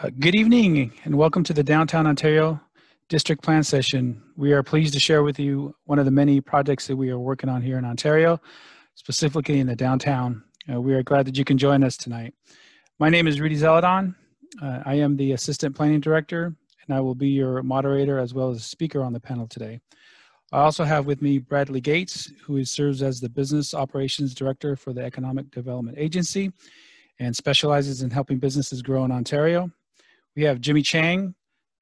Good evening and welcome to the Downtown Ontario District Plan Session. We are pleased to share with you one of the many projects that we are working on here in Ontario, specifically in the downtown. We are glad that you can join us tonight. My name is Rudy Zeladon. I am the Assistant Planning Director and I will be your moderator as well as speaker on the panel today. I also have with me Bradley Gates, who serves as the Business Operations Director for the Economic Development Agency and specializes in helping businesses grow in Ontario. We have Jimmy Chang,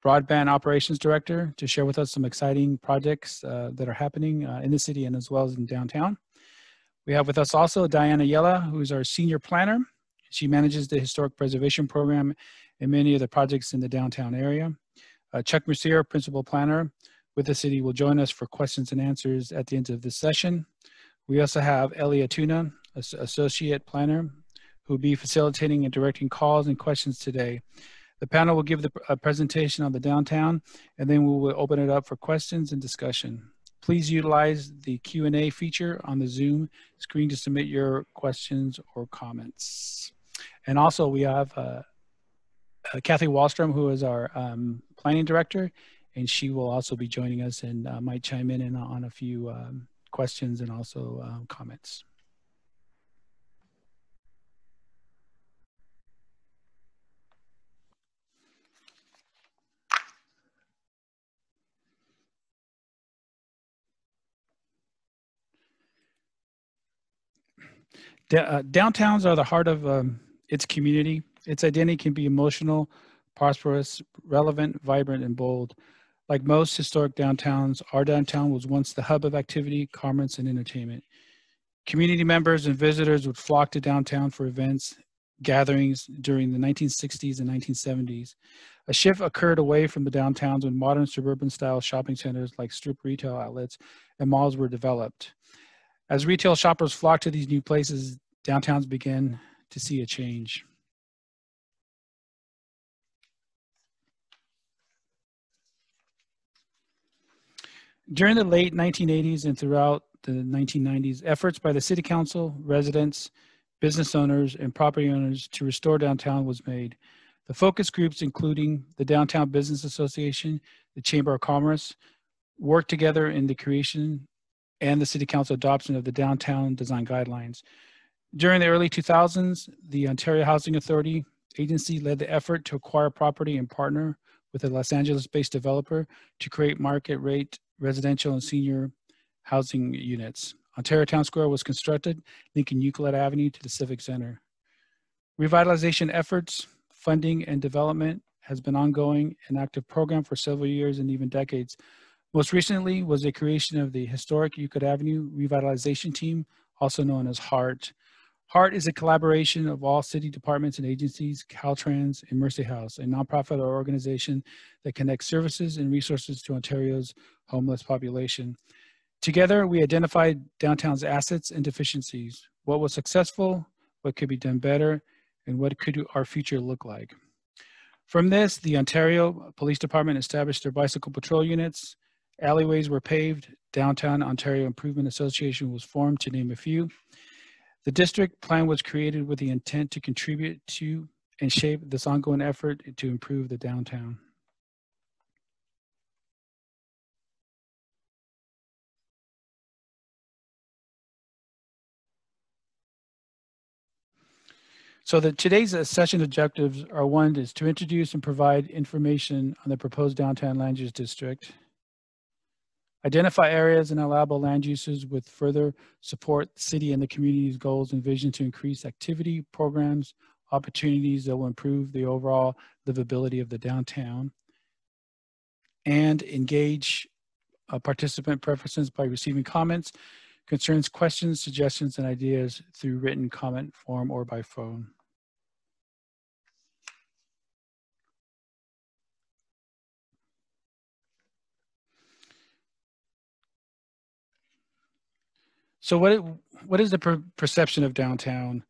Broadband Operations Director, to share with us some exciting projects that are happening in the city and as well as in downtown. We have with us also Diana Yella, who is our Senior Planner. She manages the Historic Preservation Program and many of the projects in the downtown area. Chuck Mercier, Principal Planner with the city, will join us for questions and answers at the end of this session. We also have Ellie Atuna, Associate Planner, who will be facilitating and directing calls and questions today. The panel will give a presentation on the downtown, and then we will open it up for questions and discussion. Please utilize the Q&A feature on the Zoom screen to submit your questions or comments. And also we have Kathy Wallstrom, who is our Planning Director, and she will also be joining us and might chime in on a few questions and also comments. Downtowns are the heart of its community. Its identity can be emotional, prosperous, relevant, vibrant, and bold. Like most historic downtowns, our downtown was once the hub of activity, commerce, and entertainment. Community members and visitors would flock to downtown for events, gatherings during the 1960s and 1970s. A shift occurred away from the downtowns when modern suburban-style shopping centers like strip retail outlets and malls were developed. As retail shoppers flocked to these new places, downtowns began to see a change. During the late 1980s and throughout the 1990s, efforts by the City Council, residents, business owners, and property owners to restore downtown was made. The focus groups, including the Downtown Business Association, the Chamber of Commerce, worked together in the creation and the City Council adoption of the Downtown Design Guidelines. During the early 2000s, the Ontario Housing Authority agency led the effort to acquire property and partner with a Los Angeles-based developer to create market rate residential and senior housing units. Ontario Town Square was constructed, linking Euclid Avenue to the Civic Center. Revitalization efforts, funding, and development has been ongoing and active program for several years and even decades. Most recently was the creation of the Historic Euclid Avenue Revitalization Team, also known as HEART. HEART is a collaboration of all city departments and agencies, Caltrans, and Mercy House, a nonprofit organization that connects services and resources to Ontario's homeless population. Together, we identified downtown's assets and deficiencies, what was successful, what could be done better, and what could our future look like. From this, the Ontario Police Department established their bicycle patrol units. Alleyways were paved, Downtown Ontario Improvement Association was formed, to name a few. The district plan was created with the intent to contribute to and shape this ongoing effort to improve the downtown. So today's session objectives are: one is to introduce and provide information on the proposed downtown land use district. Identify areas and allowable land uses with further support the city and the community's goals and vision to increase activity, programs, opportunities that will improve the overall livability of the downtown. And engage participant preferences by receiving comments, concerns, questions, suggestions, and ideas through written comment form or by phone. So what is the perception of downtown?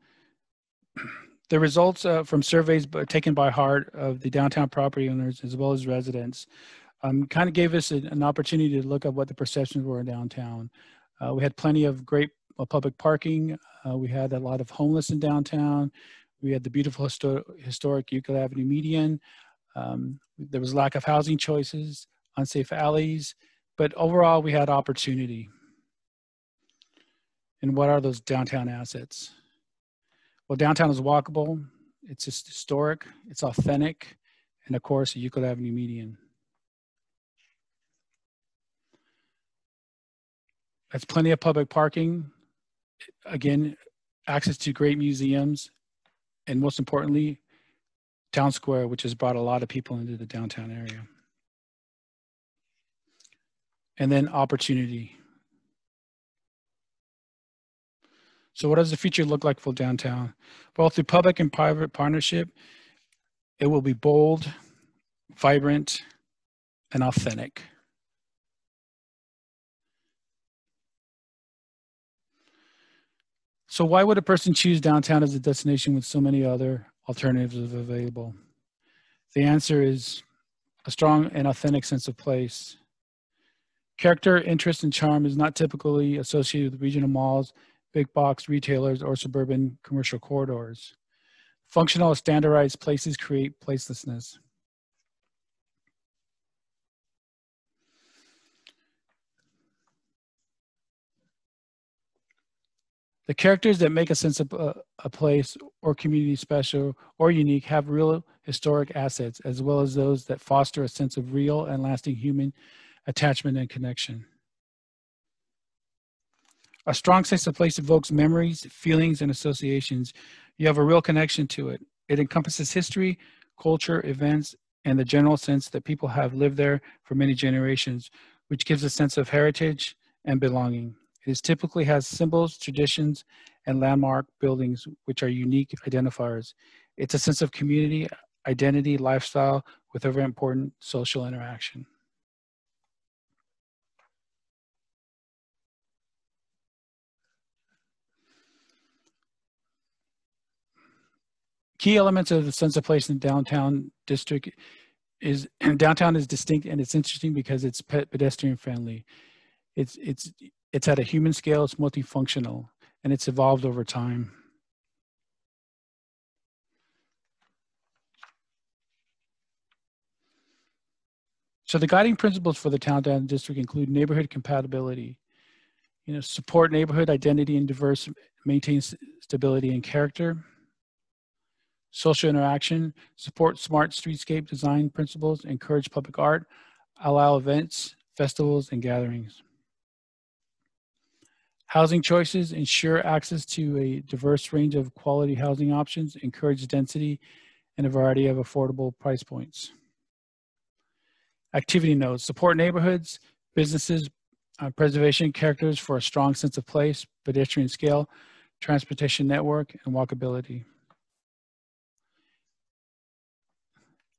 The results from surveys taken by HEART of the downtown property owners as well as residents kind of gave us an opportunity to look at what the perceptions were in downtown. We had plenty of great public parking. We had a lot of homeless in downtown. We had the beautiful historic Euclid Avenue median. There was lack of housing choices, unsafe alleys, but overall we had opportunity. And what are those downtown assets? Well, downtown is walkable, it's just historic, it's authentic, and of course, a Euclid Avenue median. That's plenty of public parking. Again, access to great museums, and most importantly, Town Square, which has brought a lot of people into the downtown area. And then opportunity. So what does the future look like for downtown? Both through public and private partnership, it will be bold, vibrant, and authentic. So why would a person choose downtown as a destination with so many other alternatives available? The answer is a strong and authentic sense of place. Character, interest, and charm is not typically associated with regional malls, big box retailers, or suburban commercial corridors. Functional or standardized places create placelessness. The characters that make a sense of a place or community special or unique have real historic assets, as well as those that foster a sense of real and lasting human attachment and connection. A strong sense of place evokes memories, feelings, and associations. You have a real connection to it. It encompasses history, culture, events, and the general sense that people have lived there for many generations, which gives a sense of heritage and belonging. It typically has symbols, traditions, and landmark buildings, which are unique identifiers. It's a sense of community, identity, lifestyle, with a very important social interaction. Key elements of the sense of place in downtown district is, downtown is distinct, and it's interesting because it's pedestrian friendly. It's at a human scale, it's multifunctional, and it's evolved over time. So the guiding principles for the downtown district include neighborhood compatibility, support neighborhood identity and diverse, maintain stability and character. Social interaction, support smart streetscape design principles, encourage public art, allow events, festivals, and gatherings. Housing choices, ensure access to a diverse range of quality housing options, encourage density, and a variety of affordable price points. Activity nodes, support neighborhoods, businesses, preservation characters for a strong sense of place, pedestrian scale, transportation network, and walkability.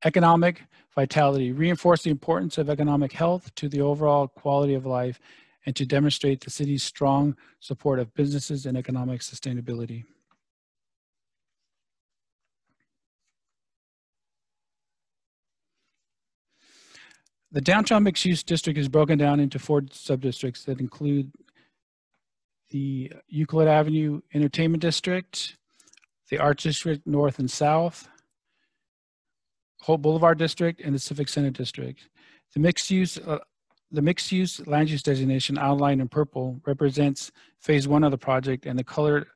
Economic vitality, reinforce the importance of economic health to the overall quality of life and to demonstrate the city's strong support of businesses and economic sustainability. The downtown mixed-use district is broken down into 4 sub-districts that include the Euclid Avenue Entertainment District, the Arts District North and South, Holt Boulevard District, and the Civic Center District. The mixed-use land use designation outlined in purple represents phase 1 of the project, and the colored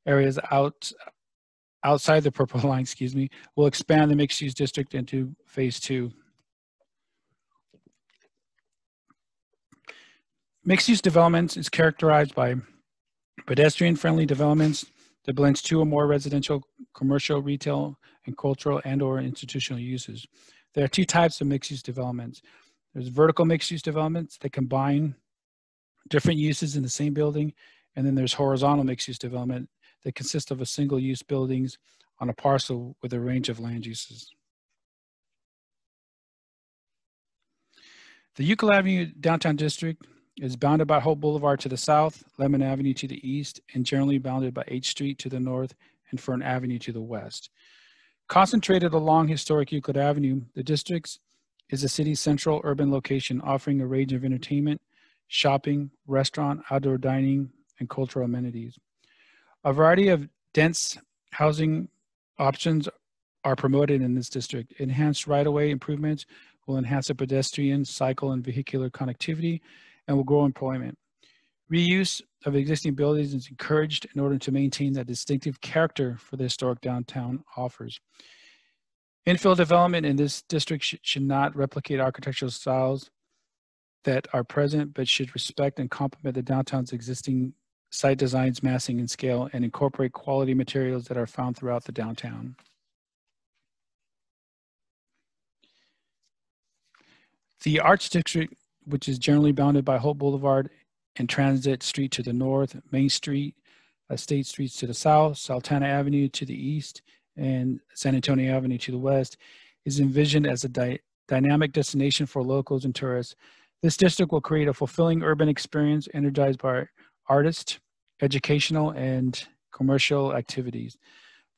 areas outside the purple line, will expand the mixed-use district into phase 2. Mixed-use development is characterized by pedestrian-friendly developments that blends 2 or more residential, commercial, retail, and cultural and/or institutional uses. There are 2 types of mixed-use developments. There's vertical mixed-use developments that combine different uses in the same building, and then there's horizontal mixed-use development that consists of a single-use buildings on a parcel with a range of land uses. The Euclid Avenue Downtown District is bounded by Holt Boulevard to the south, Lemon Avenue to the east, and generally bounded by H Street to the north and Fern Avenue to the west. Concentrated along historic Euclid Avenue, the district is the city's central urban location, offering a range of entertainment, shopping, restaurant, outdoor dining, and cultural amenities. A variety of dense housing options are promoted in this district. Enhanced right-of-way improvements will enhance the pedestrian, cycle, and vehicular connectivity and will grow employment. Reuse of existing buildings is encouraged in order to maintain that distinctive character for the historic downtown offers. Infill development in this district should not replicate architectural styles that are present, but should respect and complement the downtown's existing site designs, massing, and scale, and incorporate quality materials that are found throughout the downtown. The Arts District, which is generally bounded by Hope Boulevard and Transit Street to the north, Main Street, State Streets to the south, Sultana Avenue to the east, and San Antonio Avenue to the west, is envisioned as a dynamic destination for locals and tourists. This district will create a fulfilling urban experience energized by artists, educational, and commercial activities.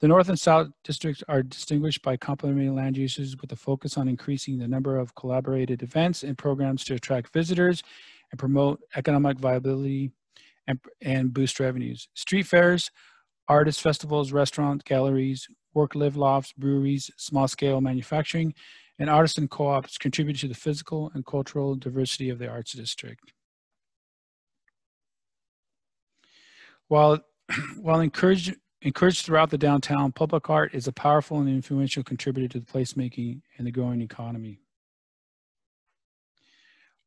The North and South districts are distinguished by complementary land uses with a focus on increasing the number of collaborated events and programs to attract visitors and promote economic viability and boost revenues. Street fairs, artist festivals, restaurants, galleries, work-live lofts, breweries, small-scale manufacturing, and artisan co-ops contribute to the physical and cultural diversity of the Arts District. While encouraged throughout the downtown, public art is a powerful and influential contributor to the placemaking and the growing economy.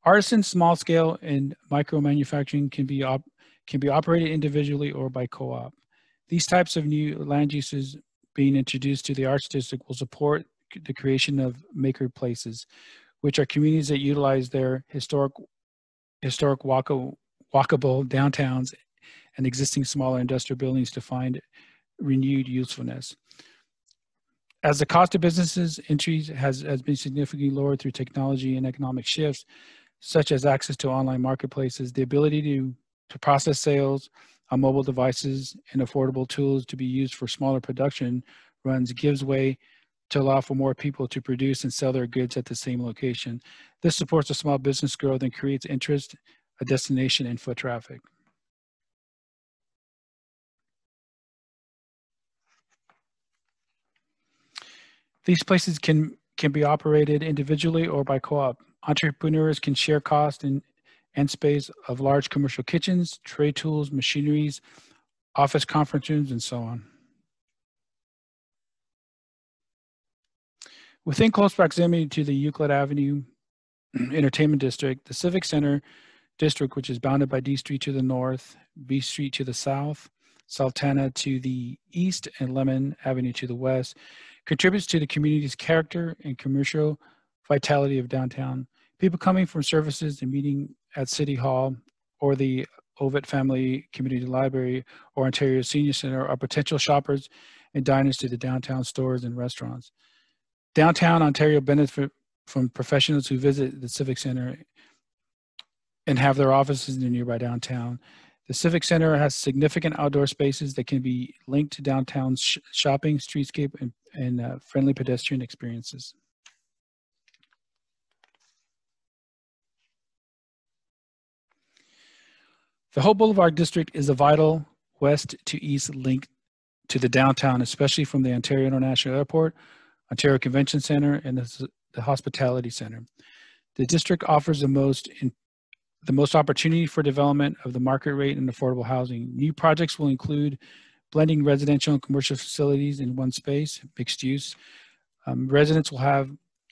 Artisan, small-scale, and micro-manufacturing can be operated individually or by co-op. These types of new land uses being introduced to the Arts District will support the creation of maker places, which are communities that utilize their historic walkable downtowns and existing smaller industrial buildings to find renewed usefulness. As the cost of businesses entries has been significantly lowered through technology and economic shifts, such as access to online marketplaces, the ability to process sales on mobile devices and affordable tools to be used for smaller production runs gives way to allow for more people to produce and sell their goods at the same location. This supports a small business growth and creates interest, a destination, and foot traffic. These places can be operated individually or by co-op. Entrepreneurs can share cost and space of large commercial kitchens, trade tools, machineries, office conference rooms, and so on. Within close proximity to the Euclid Avenue Entertainment District, the Civic Center District, which is bounded by D Street to the north, B Street to the south, Sultana to the east, and Lemon Avenue to the west, contributes to the community's character and commercial vitality of downtown. People coming from services and meeting at City Hall or the Ovitt Family Community Library or Ontario Senior Center are potential shoppers and diners to the downtown stores and restaurants. Downtown Ontario benefits from professionals who visit the Civic Center and have their offices in the nearby downtown. The Civic Center has significant outdoor spaces that can be linked to downtown shopping, streetscape, and friendly pedestrian experiences. The Hope Boulevard District is a vital west to east link to the downtown, especially from the Ontario International Airport, Ontario Convention Center, and the Hospitality Center. The district offers the most opportunity for development of the market rate and affordable housing. New projects will include blending residential and commercial facilities in one space, mixed use. Residents will have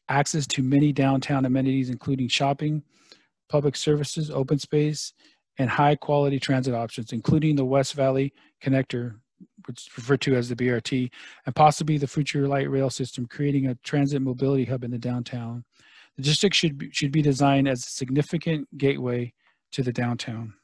access to many downtown amenities, including shopping, public services, open space, and high quality transit options, including the West Valley Connector, which is referred to as the BRT, and possibly the future light rail system, creating a transit mobility hub in the downtown. The district should be designed as a significant gateway to the downtown.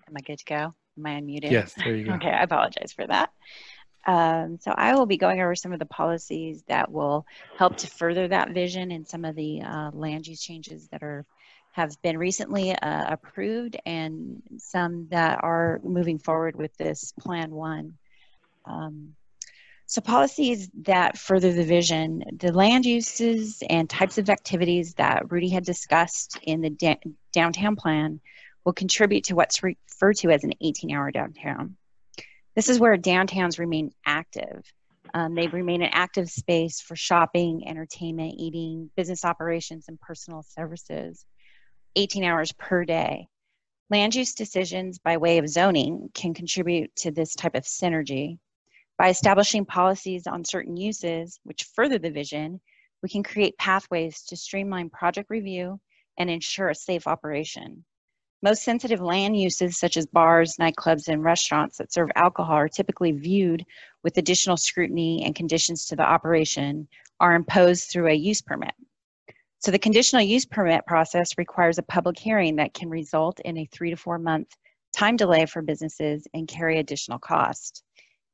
Am I good to go? Am I unmuted? Yes, there you go. Okay, I apologize for that. So I will be going over some of the policies that will help to further that vision and some of the land use changes that have been recently approved, and some that are moving forward with this Plan 1. So policies that further the vision, the land uses and types of activities that Rudy had discussed in the downtown plan will contribute to what's referred to as an 18-hour downtown. This is where downtowns remain active. They remain an active space for shopping, entertainment, eating, business operations, and personal services, 18 hours per day. Land use decisions by way of zoning can contribute to this type of synergy. By establishing policies on certain uses, which further the vision, we can create pathways to streamline project review and ensure a safe operation. Most sensitive land uses, such as bars, nightclubs, and restaurants that serve alcohol, are typically viewed with additional scrutiny, and conditions to the operation are imposed through a use permit. So the conditional use permit process requires a public hearing that can result in a 3 to 4 month time delay for businesses and carry additional cost.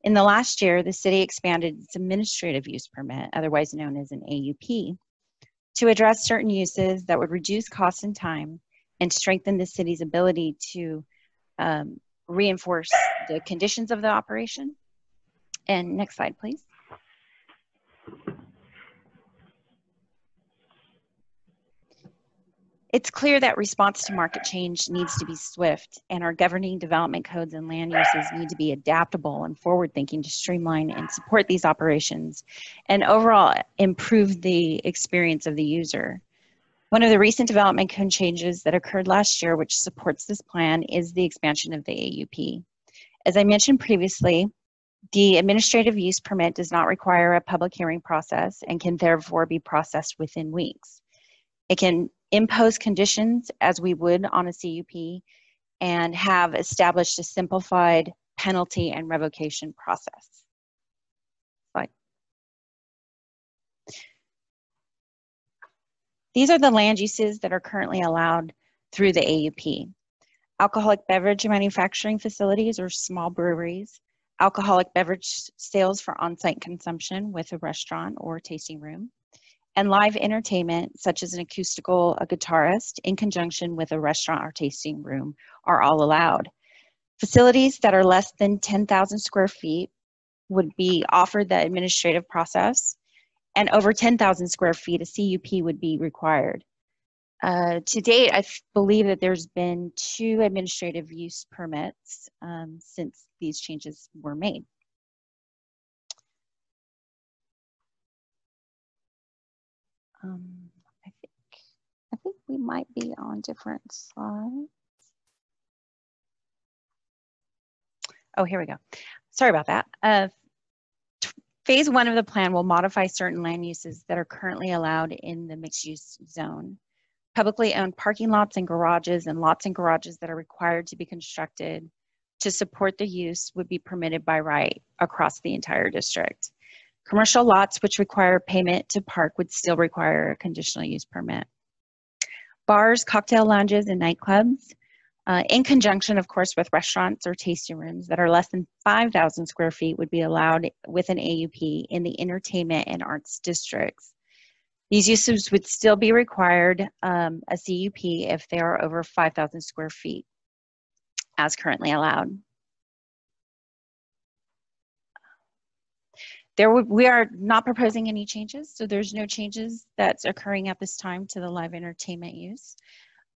In the last year, the city expanded its administrative use permit, otherwise known as an AUP, to address certain uses that would reduce costs and time and strengthen the city's ability to reinforce the conditions of the operation. And next slide, please. It's clear that response to market change needs to be swift, and our governing development codes and land uses need to be adaptable and forward-thinking to streamline and support these operations and overall improve the experience of the user. One of the recent development code changes that occurred last year, which supports this plan, is the expansion of the AUP. As I mentioned previously, the administrative use permit does not require a public hearing process and can therefore be processed within weeks. It can impose conditions as we would on a CUP and have established a simplified penalty and revocation process. Slide. These are the land uses that are currently allowed through the AUP. Alcoholic beverage manufacturing facilities or small breweries, alcoholic beverage sales for on-site consumption with a restaurant or tasting room, and live entertainment such as an acoustical, a guitarist, in conjunction with a restaurant or tasting room are all allowed. Facilities that are less than 10,000 square feet would be offered the administrative process, and over 10,000 square feet, a CUP would be required. To date, I believe that there's been 2 administrative use permits since these changes were made. I think we might be on different slides. Oh, here we go. Sorry about that. Phase 1 of the plan will modify certain land uses that are currently allowed in the mixed-use zone. Publicly owned parking lots and garages that are required to be constructed to support the use would be permitted by right across the entire district. Commercial lots which require payment to park would still require a conditional use permit. Bars, cocktail lounges, and nightclubs, in conjunction, of course, with restaurants or tasting rooms that are less than 5,000 square feet would be allowed with an AUP in the entertainment and arts districts. These uses would still be required a CUP if they are over 5,000 square feet as currently allowed. We are not proposing any changes, so there's no changes that's occurring at this time to the live entertainment use.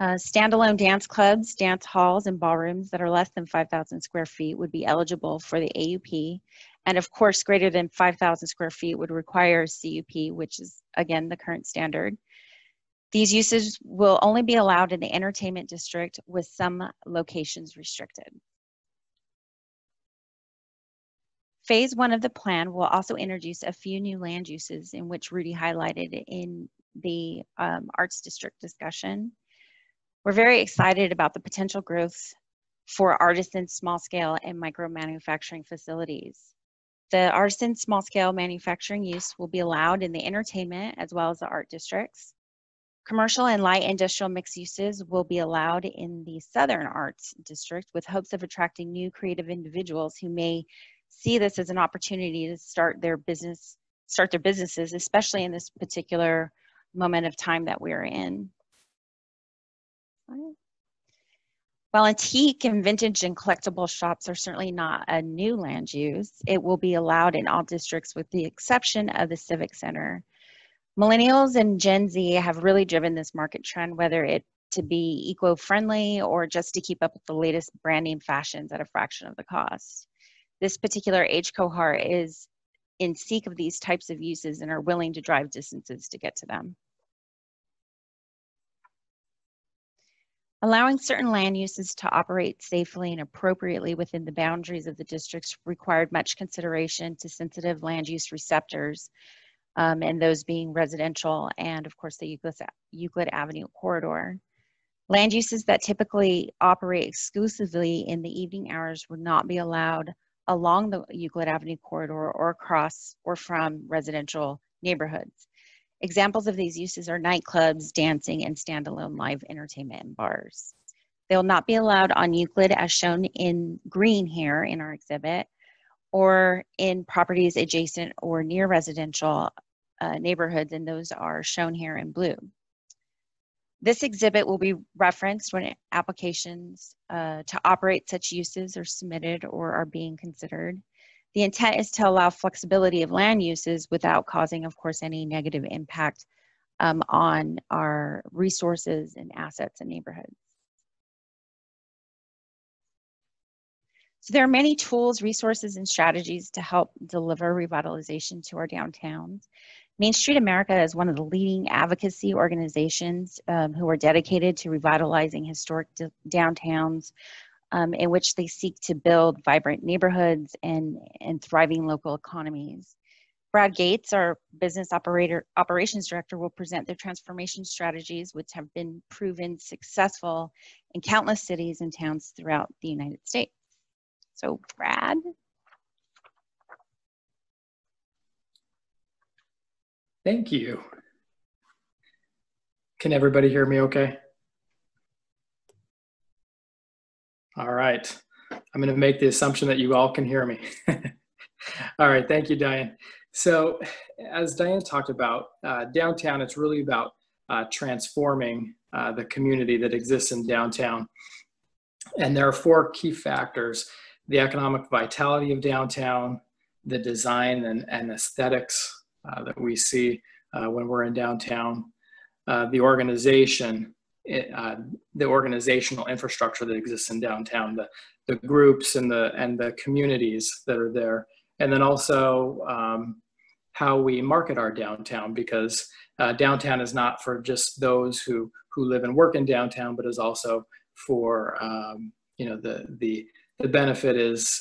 Standalone dance clubs, dance halls, and ballrooms that are less than 5,000 square feet would be eligible for the AUP. And of course, greater than 5,000 square feet would require a CUP, which is, again, the current standard. These uses will only be allowed in the entertainment district with some locations restricted. Phase 1 of the plan will also introduce a few new land uses in which Rudy highlighted in the arts district discussion. We're very excited about the potential growth for artisan small scale and micro manufacturing facilities. The artisan small scale manufacturing use will be allowed in the entertainment as well as the art districts. Commercial and light industrial mixed uses will be allowed in the Southern Arts District with hopes of attracting new creative individuals who may see this as an opportunity to start their businesses, especially in this particular moment of time that we're in. While antique and vintage and collectible shops are certainly not a new land use, it will be allowed in all districts with the exception of the Civic Center. Millennials and Gen Z have really driven this market trend, whether it to be eco-friendly or just to keep up with the latest branding fashions at a fraction of the cost. This particular age cohort is in seek of these types of uses and are willing to drive distances to get to them. Allowing certain land uses to operate safely and appropriately within the boundaries of the districts required much consideration to sensitive land use receptors, and those being residential and, of course, the Euclid Avenue corridor. Land uses that typically operate exclusively in the evening hours would not be allowed along the Euclid Avenue corridor or across or from residential neighborhoods. Examples of these uses are nightclubs, dancing, and standalone live entertainment and bars. They will not be allowed on Euclid as shown in green here in our exhibit, or in properties adjacent or near residential neighborhoods, and those are shown here in blue. This exhibit will be referenced when applications to operate such uses are submitted or are being considered. The intent is to allow flexibility of land uses without causing, of course, any negative impact on our resources and assets and neighborhoods. So there are many tools, resources, and strategies to help deliver revitalization to our downtowns. Main Street America is one of the leading advocacy organizations who are dedicated to revitalizing historic downtowns, in which they seek to build vibrant neighborhoods and thriving local economies. Brad Gates, our business operations director, will present their transformation strategies, which have been proven successful in countless cities and towns throughout the United States. So, Brad. Thank you. Can everybody hear me okay? All right. I'm going to make the assumption that you all can hear me. All right. Thank you, Diane. So as Diane talked about, downtown, it's really about transforming the community that exists in downtown. And there are four key factors: the economic vitality of downtown, the design and aesthetics that we see when we're in downtown, the organization, the organizational infrastructure that exists in downtown, the groups and the communities that are there, and then also how we market our downtown, because downtown is not for just those who live and work in downtown, but is also for the benefit is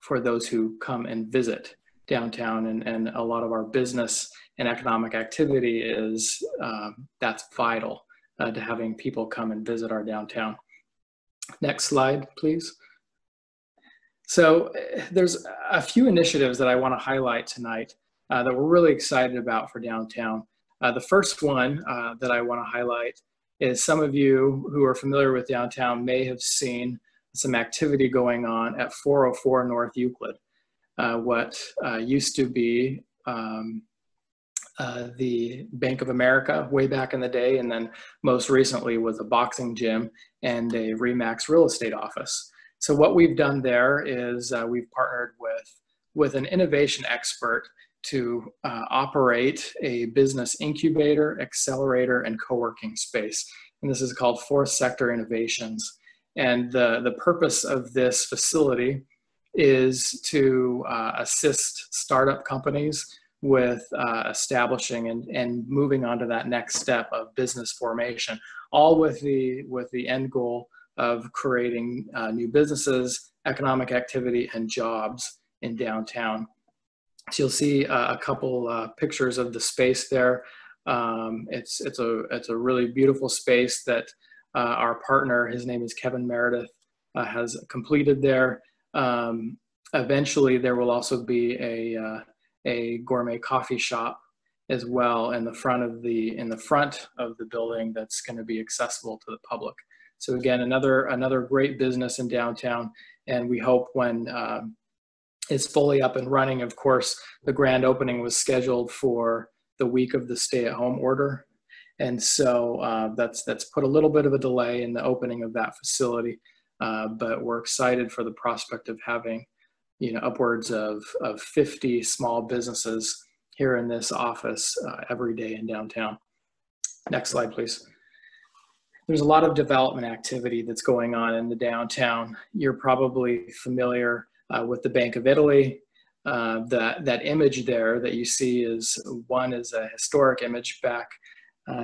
for those who come and visit downtown, and a lot of our business and economic activity is that's vital to having people come and visit our downtown. Next slide, please. So there's a few initiatives that I want to highlight tonight that we're really excited about for downtown. The first one that I want to highlight is some of you who are familiar with downtown may have seen some activity going on at 404 North Euclid, what used to be the Bank of America way back in the day, and then most recently was a boxing gym and a RE/MAX real estate office. So what we've done there is we've partnered with an innovation expert to operate a business incubator, accelerator, and co-working space. And this is called Fourth Sector Innovations. And the purpose of this facility is to assist startup companies with establishing and moving on to that next step of business formation, all with the end goal of creating new businesses, economic activity, and jobs in downtown. So you'll see a couple pictures of the space there. It's a really beautiful space that our partner, his name is Kevin Meredith, has completed there. Eventually, there will also be a gourmet coffee shop as well in the front of the building that's going to be accessible to the public. So again, another great business in downtown, and we hope when it's fully up and running. Of course, the grand opening was scheduled for the week of the stay-at-home order, And so that's put a little bit of a delay in the opening of that facility, but we're excited for the prospect of having, upwards of 50 small businesses here in this office every day in downtown. Next slide, please. There's a lot of development activity that's going on in the downtown. You're probably familiar with the Bank of Italy. That image there that you see is a historic image back.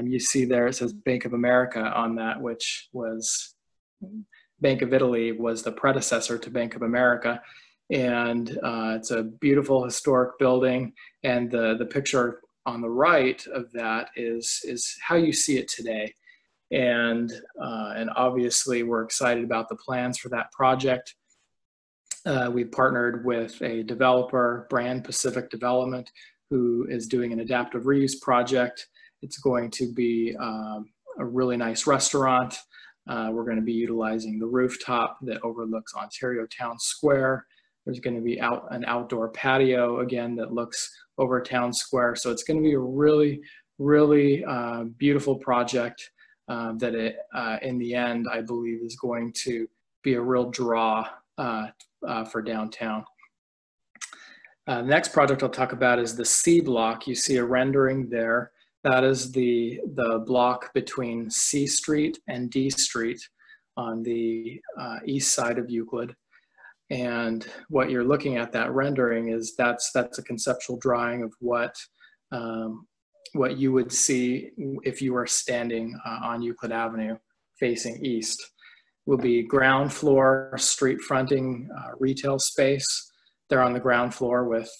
You see there, it says Bank of America on that, which was Bank of Italy was the predecessor to Bank of America. And it's a beautiful historic building. And the picture on the right of that is how you see it today. And obviously we're excited about the plans for that project. We've partnered with a developer, Brand Pacific Development, who is doing an adaptive reuse project. It's going to be a really nice restaurant. We're going to be utilizing the rooftop that overlooks Ontario Town Square. There's going to be an outdoor patio, again, that looks over Town Square. So it's going to be a really, really beautiful project that in the end, I believe is going to be a real draw for downtown. The next project I'll talk about is the C block. You see a rendering there. That is the block between C Street and D Street on the east side of Euclid. And what you're looking at, that rendering, is that's a conceptual drawing of what you would see if you were standing on Euclid Avenue facing east. Will be ground floor, street fronting retail space. They're on the ground floor with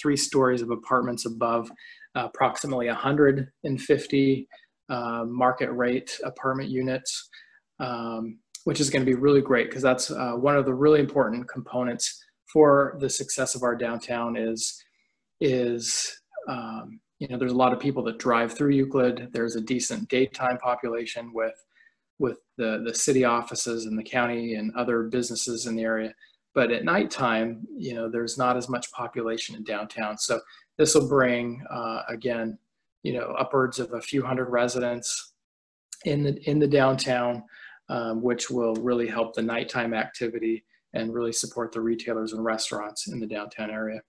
3 stories of apartments above, approximately 150 market rate apartment units, which is going to be really great because that's one of the really important components for the success of our downtown is there's a lot of people that drive through Euclid. There's a decent daytime population with the city offices and the county and other businesses in the area. But at nighttime, there's not as much population in downtown. So this will bring, again, upwards of a few hundred residents in the downtown, which will really help the nighttime activity and really support the retailers and restaurants in the downtown area.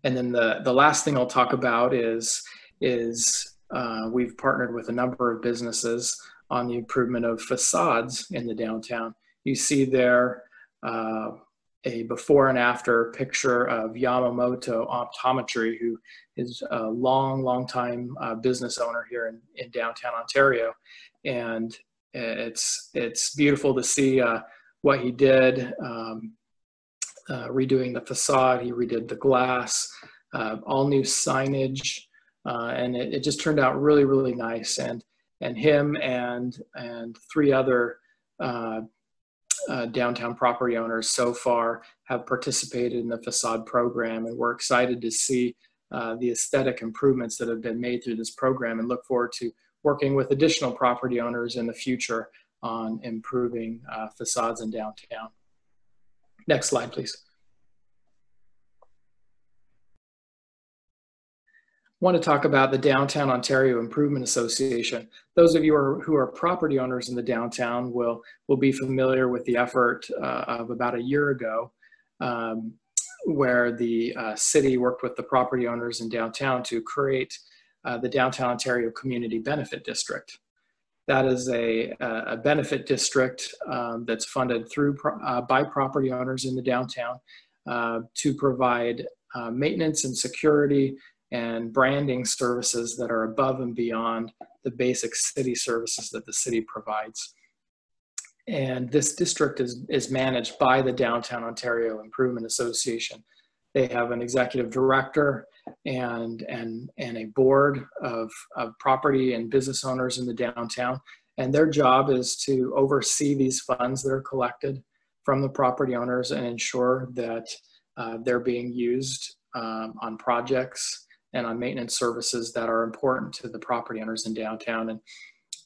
And then the last thing I'll talk about is we've partnered with a number of businesses on the improvement of facades in the downtown. You see there a before and after picture of Yamamoto Optometry, who is a long time business owner here in downtown Ontario. And it's beautiful to see what he did, redoing the facade. He redid the glass, all new signage, and it just turned out really, really nice. And him and 3 other downtown property owners so far have participated in the facade program, and we're excited to see the aesthetic improvements that have been made through this program, and look forward to working with additional property owners in the future on improving facades in downtown. Next slide, please. I want to talk about the Downtown Ontario Improvement Association. Those of you who are property owners in the downtown will be familiar with the effort of about a year ago, where the city worked with the property owners in downtown to create the Downtown Ontario Community Benefit District. That is a benefit district that's funded by property owners in the downtown to provide maintenance and security and branding services that are above and beyond the basic city services that the city provides. And this district is managed by the Downtown Ontario Improvement Association. They have an executive director and a board of property and business owners in the downtown. And their job is to oversee these funds that are collected from the property owners and ensure that they're being used on projects and on maintenance services that are important to the property owners in downtown.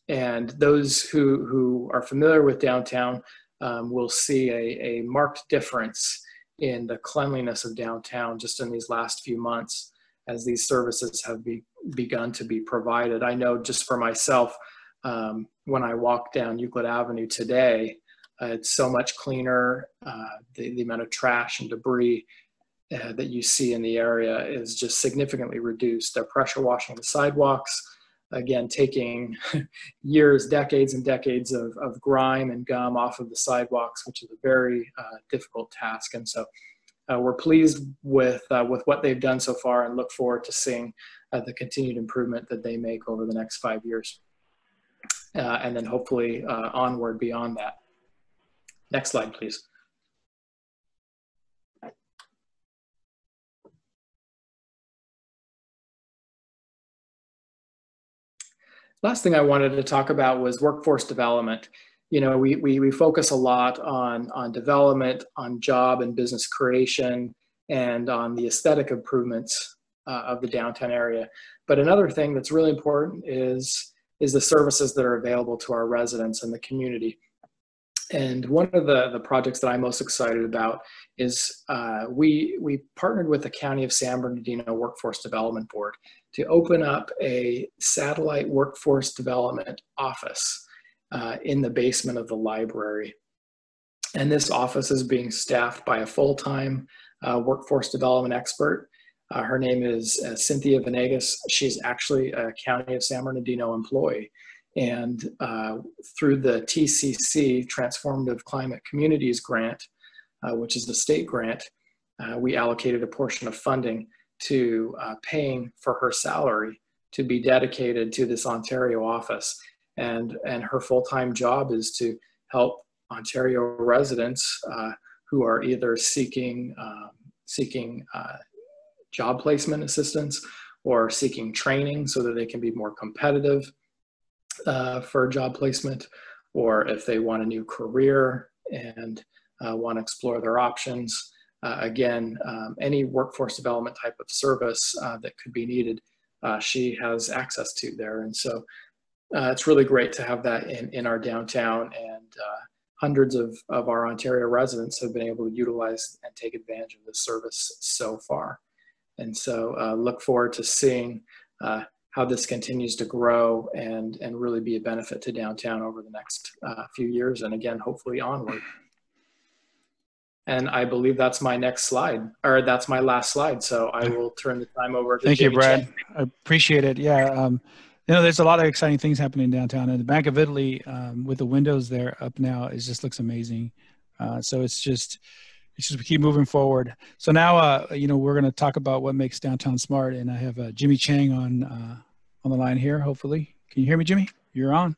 And those who are familiar with downtown will see a marked difference in the cleanliness of downtown just in these last few months. these services have begun to be provided. I know just for myself, when I walk down Euclid Avenue today, it's so much cleaner. The amount of trash and debris that you see in the area is just significantly reduced. They're pressure washing the sidewalks, again, taking years, decades and decades of grime and gum off of the sidewalks, which is a very difficult task. And so we're pleased with what they've done so far and look forward to seeing the continued improvement that they make over the next 5 years. And then hopefully onward beyond that. Next slide, please. Last thing I wanted to talk about was workforce development. You know, we focus a lot on development, on job and business creation, and on the aesthetic improvements of the downtown area. But another thing that's really important is the services that are available to our residents and the community. And one of the projects that I'm most excited about is we partnered with the County of San Bernardino Workforce Development Board to open up a satellite workforce development office in the basement of the library. And this office is being staffed by a full-time workforce development expert. Her name is Cynthia Venegas. She's actually a County of San Bernardino employee. And through the TCC, Transformative Climate Communities Grant, which is the state grant, we allocated a portion of funding to paying for her salary to be dedicated to this Ontario office. And her full-time job is to help Ontario residents who are either seeking job placement assistance or seeking training so that they can be more competitive for job placement, or if they want a new career and want to explore their options. Again, any workforce development type of service that could be needed, she has access to there. And so it's really great to have that in our downtown, and hundreds of our Ontario residents have been able to utilize and take advantage of this service so far. And so look forward to seeing how this continues to grow and really be a benefit to downtown over the next few years, and again, hopefully onward. And I believe that's my next slide, or that's my last slide. So I will turn the time over to Thank you, Jamie Brad. Chang. I appreciate it. Yeah, you know, there's a lot of exciting things happening downtown, and the Bank of Italy with the windows there up now, it just looks amazing. So it's just we keep moving forward. So now, you know, we're going to talk about what makes downtown smart, and I have Jimmy Chang on the line here. Hopefully, can you hear me, Jimmy? You're on.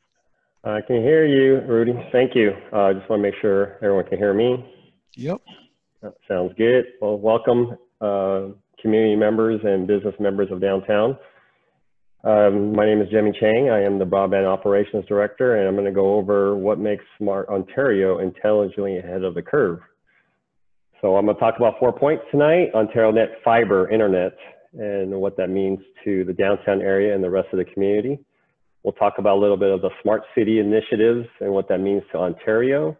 I can hear you, Rudy. Thank you. I just want to make sure everyone can hear me. Yep. That sounds good. Well, welcome, community members and business members of downtown. My name is Jimmy Chang. I am the Broadband Operations Director, and I'm going to go over what makes Smart Ontario intelligently ahead of the curve. So I'm going to talk about 4 points tonight: Ontario Net Fiber Internet, and what that means to the downtown area and the rest of the community. We'll talk about a little bit of the smart city initiatives and what that means to Ontario.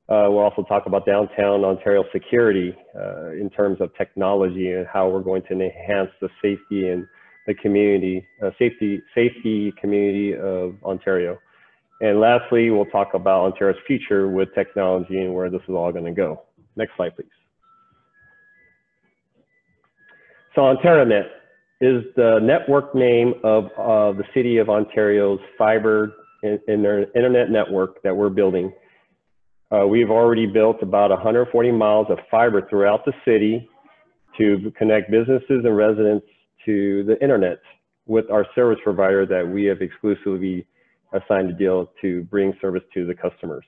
We'll also talk about downtown Ontario security in terms of technology and how we're going to enhance the safety and the community, safety community of Ontario. And lastly, we'll talk about Ontario's future with technology and where this is all going to go. Next slide, please. So OntarioNet is the network name of the City of Ontario's fiber in their internet network that we're building. We've already built about 140 miles of fiber throughout the city to connect businesses and residents to the internet with our service provider that we have exclusively assigned a deal to bring service to the customers.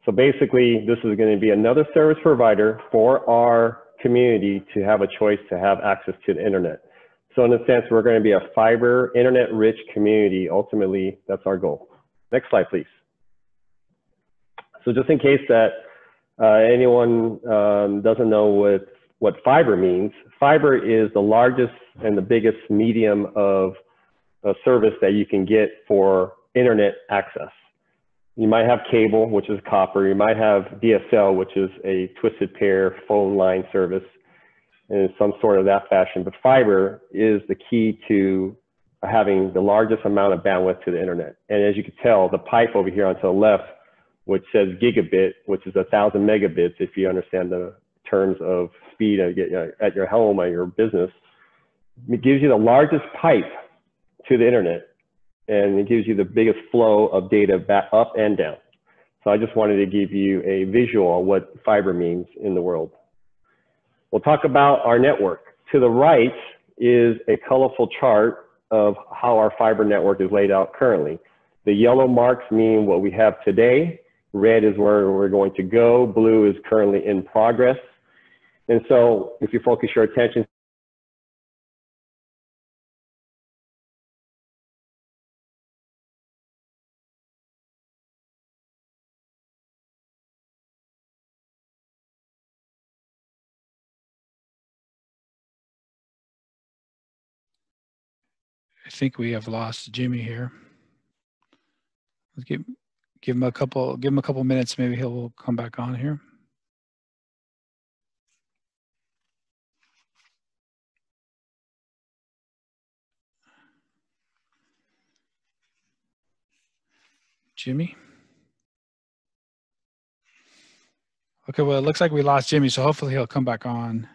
So basically, this is going to be another service provider for our community to have a choice to have access to the internet. So in a sense, we're going to be a fiber, internet-rich community. Ultimately, that's our goal. Next slide, please. So just in case that anyone doesn't know what fiber means, fiber is the largest and the biggest medium of service that you can get for internet access. You might have cable, which is copper. You might have DSL, which is a twisted pair phone line service. in some sort of that fashion. But fiber is the key to having the largest amount of bandwidth to the internet. And as you can tell, the pipe over here onto the left, which says gigabit, which is 1,000 megabits, if you understand the terms of speed at your home or your business, it gives you the largest pipe to the internet, and it gives you the biggest flow of data back up and down. So I just wanted to give you a visual of what fiber means in the world. We'll talk about our network. To the right is a colorful chart of how our fiber network is laid out currently. The yellow marks mean what we have today. Red is where we're going to go. Blue is currently in progress. And so if you focus your attention, I think we have lost Jimmy here. Let's give him a couple minutes. Maybe he'll come back on here. Jimmy. Okay, well, it looks like we lost Jimmy, so hopefully he'll come back on.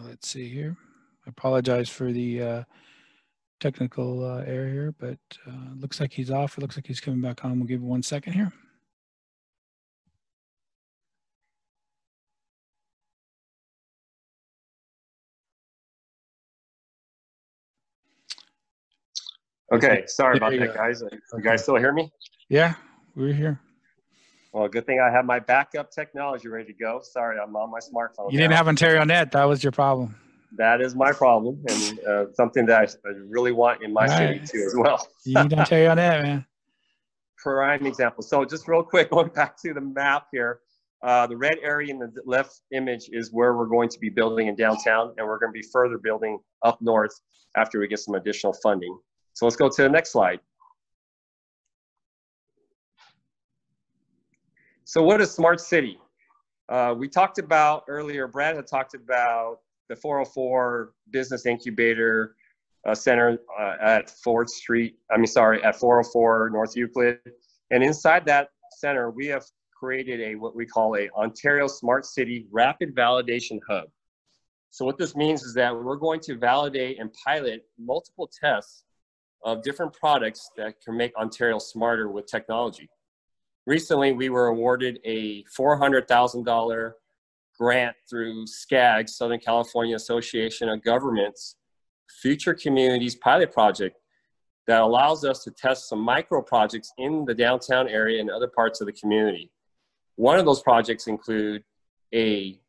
Let's see here. I apologize for the technical error here, but looks like he's off. It looks like he's coming back on. We'll give him 1 second here. Okay, sorry about that, guys. You guys still hear me? Yeah, we're here. Well, good thing I have my backup technology ready to go. Sorry, I'm on my smartphone. You didn't have Ontario Net. That was your problem. That is my problem, and something that I really want in my city too as well. You need Ontario Net, man. Prime example. So just real quick, going back to the map here, the red area in the left image is where we're going to be building in downtown, and we're going to be further building up north after we get some additional funding. So let's go to the next slide. So what is smart city? We talked about earlier, Brad had talked about the 404 Business Incubator Center at 404 North Euclid. And inside that center, we have created what we call a Ontario Smart City Rapid Validation Hub. So what this means is that we're going to validate and pilot multiple tests of different products that can make Ontario smarter with technology. Recently, we were awarded a $400,000 grant through SCAG, Southern California Association of Governments, Future Communities Pilot Project that allows us to test some micro projects in the downtown area and other parts of the community. One of those projects include a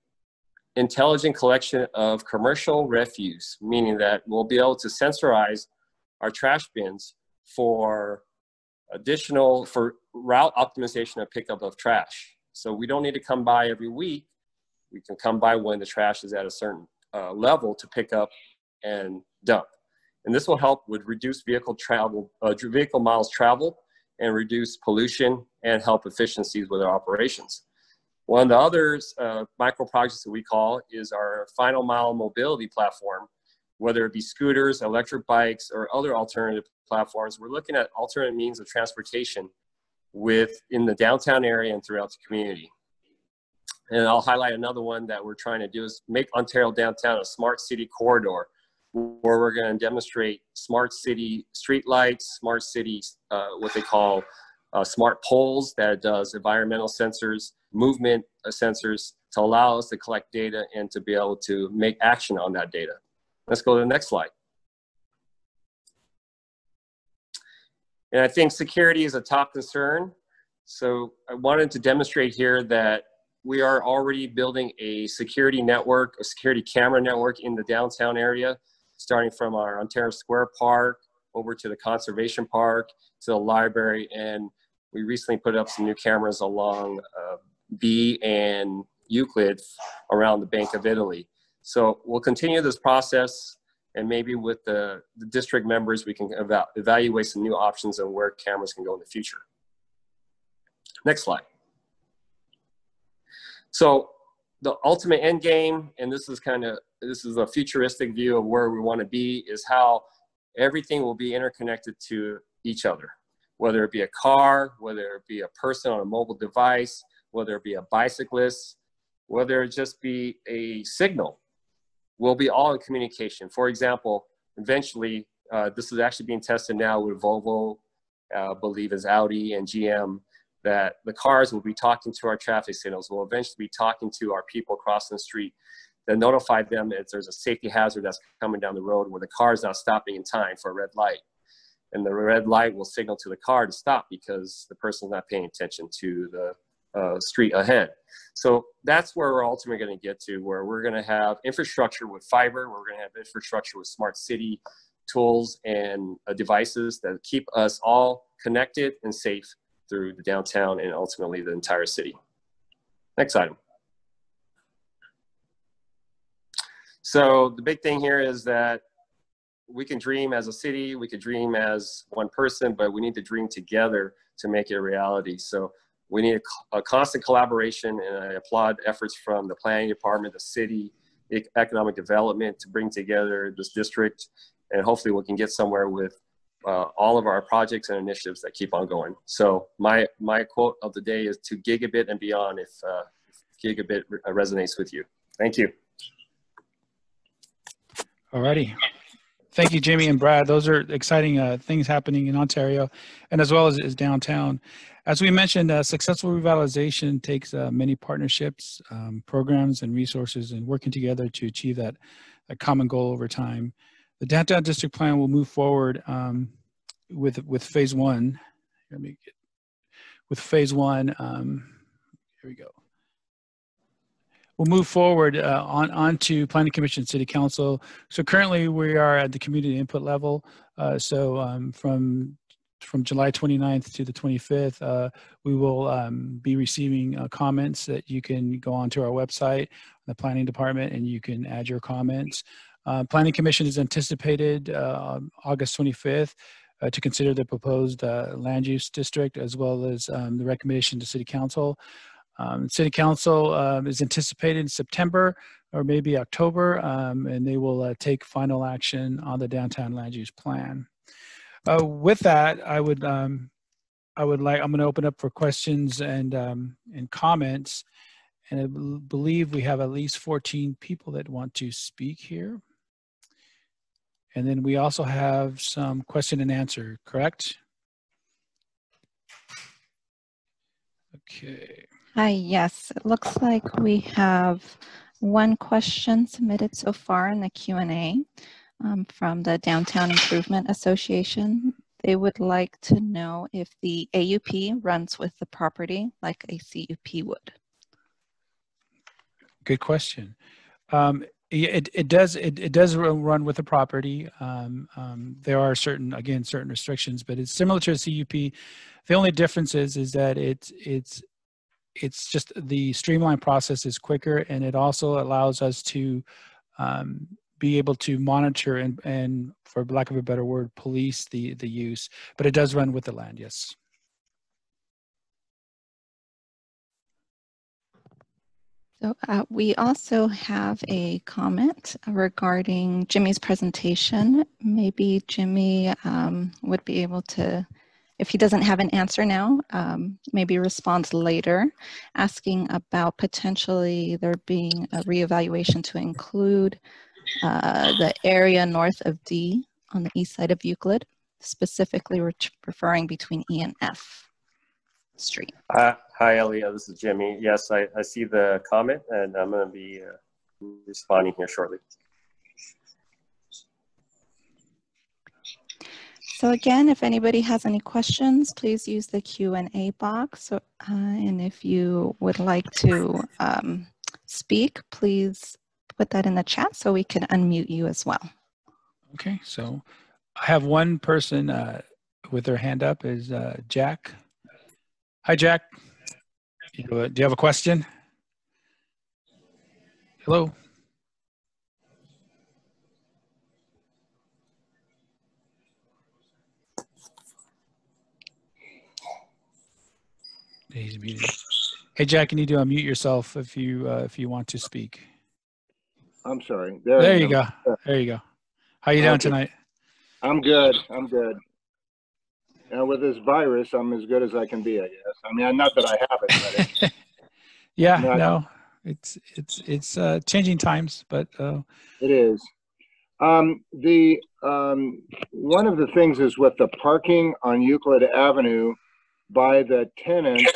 intelligent collection of commercial refuse, meaning that we'll be able to sensorize our trash bins for route optimization and pickup of trash. So we don't need to come by every week. We can come by when the trash is at a certain level to pick up and dump. And this will help with reduce vehicle miles traveled and reduce pollution and help efficiencies with our operations. One of the others micro projects that we call is our final mile mobility platform. Whether it be scooters, electric bikes, or other alternative platforms, we're looking at alternate means of transportation in the downtown area and throughout the community. And I'll highlight another one that we're trying to do is make Ontario downtown a smart city corridor, where we're going to demonstrate smart city streetlights, smart city, what they call smart poles that does environmental sensors, movement sensors to allow us to collect data and to be able to make action on that data. Let's go to the next slide. And I think security is a top concern. So I wanted to demonstrate here that we are already building a security network, a security camera network in the downtown area, starting from our Ontario Square Park over to the Conservation Park, to the library. And we recently put up some new cameras along B and Euclid around the Bank of Italy. So we'll continue this process, and maybe with the district members, we can evaluate some new options on where cameras can go in the future. Next slide. So the ultimate end game, and this is a futuristic view of where we want to be, is how everything will be interconnected to each other, whether it be a car, whether it be a person on a mobile device, whether it be a bicyclist, whether it just be a signal. We'll be all in communication. For example, eventually, this is actually being tested now with Volvo, I believe is Audi and GM, that the cars will be talking to our traffic signals. We'll eventually be talking to our people crossing the street that notify them if there's a safety hazard that's coming down the road where the car is not stopping in time for a red light. And the red light will signal to the car to stop because the person's not paying attention to the street ahead. So that's where we're ultimately going to get to, where we're going to have infrastructure with fiber, we're going to have infrastructure with smart city tools and devices that keep us all connected and safe through the downtown and ultimately the entire city. Next item. So the big thing here is that we can dream as a city, we could dream as one person, but we need to dream together to make it a reality. So we need a constant collaboration, and I applaud efforts from the planning department, the city, economic development to bring together this district, and hopefully we can get somewhere with all of our projects and initiatives that keep on going. So my quote of the day is to gigabit and beyond if gigabit resonates with you. Thank you. Alrighty. Thank you, Jimmy and Brad. Those are exciting things happening in Ontario and as well as downtown. As we mentioned, successful revitalization takes many partnerships, programs, and resources, and working together to achieve that common goal over time. The Downtown District Plan will move forward with phase one. With phase one, here we go. We'll move forward on to Planning Commission, City Council. So currently we are at the community input level. From July 29th to the 25th, we will be receiving comments that you can go onto our website, the planning department, and you can add your comments. Planning Commission is anticipated August 25th to consider the proposed land use district as well as the recommendation to City Council. City Council is anticipated in September or maybe October, and they will take final action on the downtown land use plan. With that, I'm going to open up for questions and comments, and I believe we have at least 14 people that want to speak here. And then we also have some question and answer, correct? Okay. Hi, yes, it looks like we have one question submitted so far in the Q&A from the Downtown Improvement Association. They would like to know if the AUP runs with the property like a CUP would. Good question. It does run with the property. There are certain restrictions, but it's similar to a CUP. The only difference is that it's just the streamlined process is quicker, and it also allows us to be able to monitor and for lack of a better word, police the use. But it does run with the land, yes. So we also have a comment regarding Jimmy's presentation. Maybe Jimmy would be able to, if he doesn't have an answer now, maybe respond later, asking about potentially there being a reevaluation to include the area north of D on the east side of Euclid, specifically referring between E and F Street. Hi, Elia. This is Jimmy. Yes, I see the comment, and I'm going to be responding here shortly. So again, if anybody has any questions, please use the Q&A box. And if you would like to speak, please put that in the chat so we can unmute you as well. Okay, so I have one person with their hand up, is Jack. Hi, Jack. Do you have a question? Hello. He's muted. Hey, Jack, you need to unmute yourself if you want to speak. I'm sorry. There you go. There you go. How you doing tonight? I'm good. I'm good. And with this virus, I'm as good as I can be, I guess. I mean, not that I have it, but yeah, no, it's changing times, but it is. One of the things is with the parking on Euclid Avenue by the tenants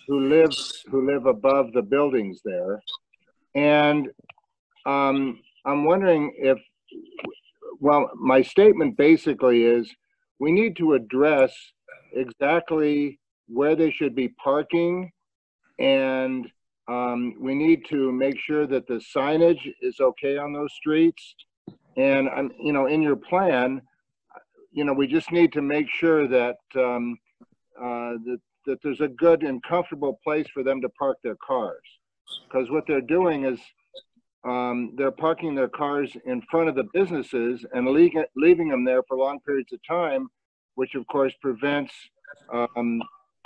who live above the buildings there, and I'm wondering if, well, my statement basically is we need to address exactly where they should be parking, and we need to make sure that the signage is okay on those streets. And you know, in your plan, you know, we just need to make sure that that there's a good and comfortable place for them to park their cars, because what they're doing is they're parking their cars in front of the businesses and leaving them there for long periods of time, which of course prevents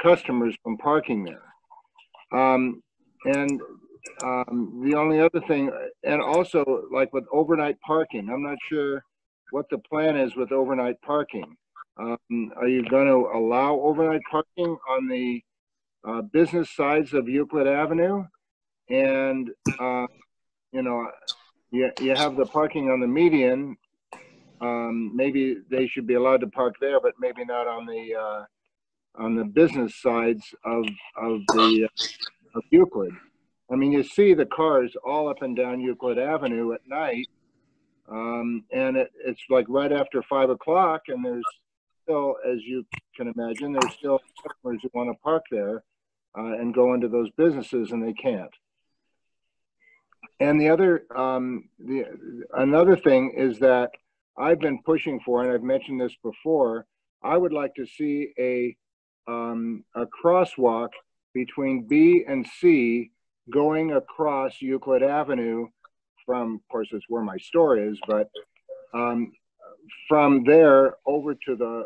customers from parking there. The only other thing, and also like with overnight parking, I'm not sure what the plan is with overnight parking. Are you going to allow overnight parking on the business sides of Euclid Avenue? And you know, you have the parking on the median. Maybe they should be allowed to park there, but maybe not on the business sides of Euclid. I mean, you see the cars all up and down Euclid Avenue at night, and it's like right after 5 o'clock, and there's still, as you can imagine, there's still customers who want to park there and go into those businesses, and they can't. And the other, another thing is that I've been pushing for, and I've mentioned this before, I would like to see a crosswalk between B and C going across Euclid Avenue from, of course, it's where my store is, but from there over to the